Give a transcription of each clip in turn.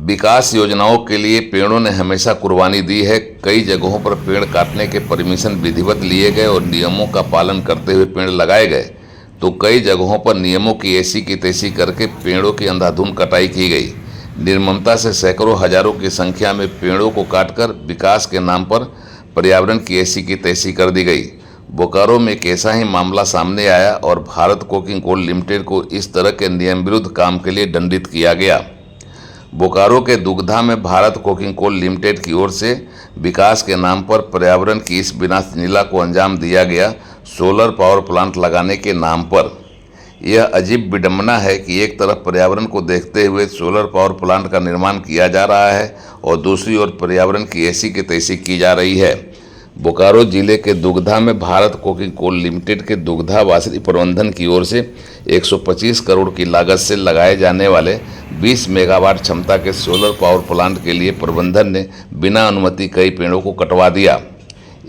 विकास योजनाओं के लिए पेड़ों ने हमेशा कुर्बानी दी है। कई जगहों पर पेड़ काटने के परमिशन विधिवत लिए गए और नियमों का पालन करते हुए पेड़ लगाए गए, तो कई जगहों पर नियमों की ऐसी की तैसी करके पेड़ों की अंधाधुंध कटाई की गई। निर्ममता से सैकड़ों हजारों की संख्या में पेड़ों को काटकर विकास के नाम पर पर्यावरण की ऐसी की तैसी कर दी गई। बोकारो में एक ऐसा ही मामला सामने आया और भारत कोकिंग कोल लिमिटेड को इस तरह के नियम विरुद्ध काम के लिए दंडित किया गया। बोकारो के दुगधा में भारत कोकिंग कोल लिमिटेड की ओर से विकास के नाम पर पर्यावरण की इस विनाश लीला को अंजाम दिया गया। सोलर पावर प्लांट लगाने के नाम पर यह अजीब विडंबना है कि एक तरफ पर्यावरण को देखते हुए सोलर पावर प्लांट का निर्माण किया जा रहा है और दूसरी ओर पर्यावरण की ऐसी की तैसी की जा रही है। बोकारो जिले के दुगधा में भारत कोकिंग कोल लिमिटेड के दुगधा वासरी प्रबंधन की ओर से 125 करोड़ की लागत से लगाए जाने वाले 20 मेगावाट क्षमता के सोलर पावर प्लांट के लिए प्रबंधन ने बिना अनुमति कई पेड़ों को कटवा दिया।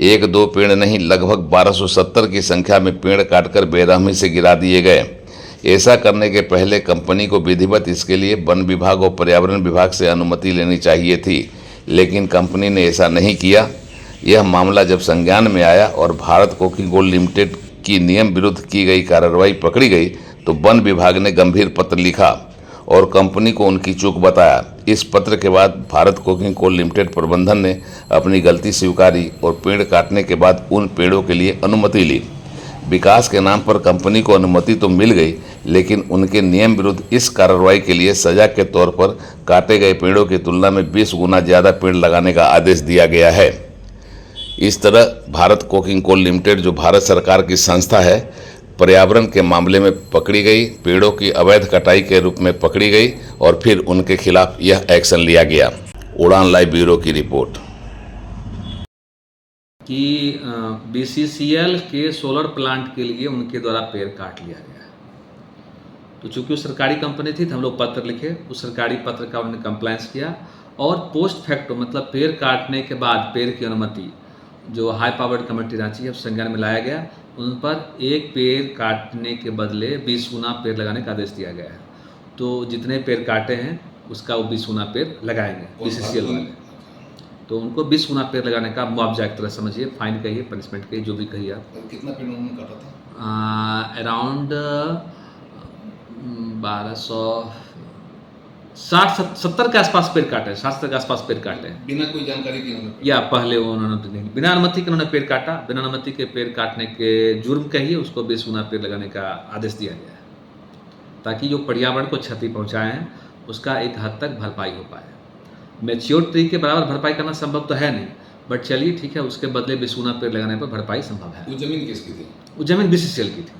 एक दो पेड़ नहीं, लगभग 1270 की संख्या में पेड़ काटकर बेरहमी से गिरा दिए गए। ऐसा करने के पहले कंपनी को विधिवत इसके लिए वन विभाग और पर्यावरण विभाग से अनुमति लेनी चाहिए थी, लेकिन कंपनी ने ऐसा नहीं किया। यह मामला जब संज्ञान में आया और भारत कोकिंग कोल लिमिटेड की नियम विरुद्ध की गई कार्रवाई पकड़ी गई, तो वन विभाग ने गंभीर पत्र लिखा और कंपनी को उनकी चूक बताया। इस पत्र के बाद भारत कोकिंग कोल लिमिटेड प्रबंधन ने अपनी गलती स्वीकारी और पेड़ काटने के बाद उन पेड़ों के लिए अनुमति ली। विकास के नाम पर कंपनी को अनुमति तो मिल गई, लेकिन उनके नियम विरुद्ध इस कार्रवाई के लिए सजा के तौर पर काटे गए पेड़ों की तुलना में 20 गुना ज़्यादा पेड़ लगाने का आदेश दिया गया है। इस तरह भारत कोकिंग कोल लिमिटेड, जो भारत सरकार की संस्था है, पर्यावरण के मामले में पकड़ी गई, पेड़ों की अवैध कटाई के रूप में पकड़ी गई और फिर उनके खिलाफ यह एक्शन लिया गया। उड़ान लाइव ब्यूरो की रिपोर्ट कि बीसीसीएल के सोलर प्लांट के लिए उनके द्वारा पेड़ काट लिया गया। तो चूंकि वो सरकारी कंपनी थी तो हम लोग पत्र लिखे, उस सरकारी पत्र का उन्होंने कंप्लायंस किया और पोस्ट फैक्टो मतलब पेड़ काटने के बाद पेड़ की अनुमति जो हाई पावर्ड कमेटी रांची है संज्ञान में लाया गया, उन पर एक पेड़ काटने के बदले 20 गुना पेड़ लगाने का आदेश दिया गया है। तो जितने पेड़ काटे हैं उसका वो 20 गुना पेड़ लगाएंगे बीसीसीएल वाले। तो उनको 20 गुना पेड़ लगाने का मुआवजा एक तरह समझिए, फाइन कहिए, पनिशमेंट कहिए, जो भी कहिए आप। कितना पेड़ उन्होंने काटा था? अराउंड 1260-70 के आसपास पेड़ काटे, 60 के आसपास पेड़ काटे हैं बिना कोई जानकारी के उन्होंने? या पहले उन्होंने बिना अनुमति के उन्होंने पेड़ काटा। बिना अनुमति के पेड़ काटने के जुर्म कहिए, उसको 20 गुना पेड़ लगाने का आदेश दिया गया है, ताकि जो पर्यावरण को क्षति पहुंचाए हैं उसका एक हद तक भरपाई हो पाए। मैच्योर ट्री के बराबर भरपाई करना संभव तो है नहीं, बट चलिए ठीक है, उसके बदले 20 गुना पेड़ लगाने पर भरपाई संभव है। वो जमीन किसकी थी? वो जमीन बीसीसीएल की थी।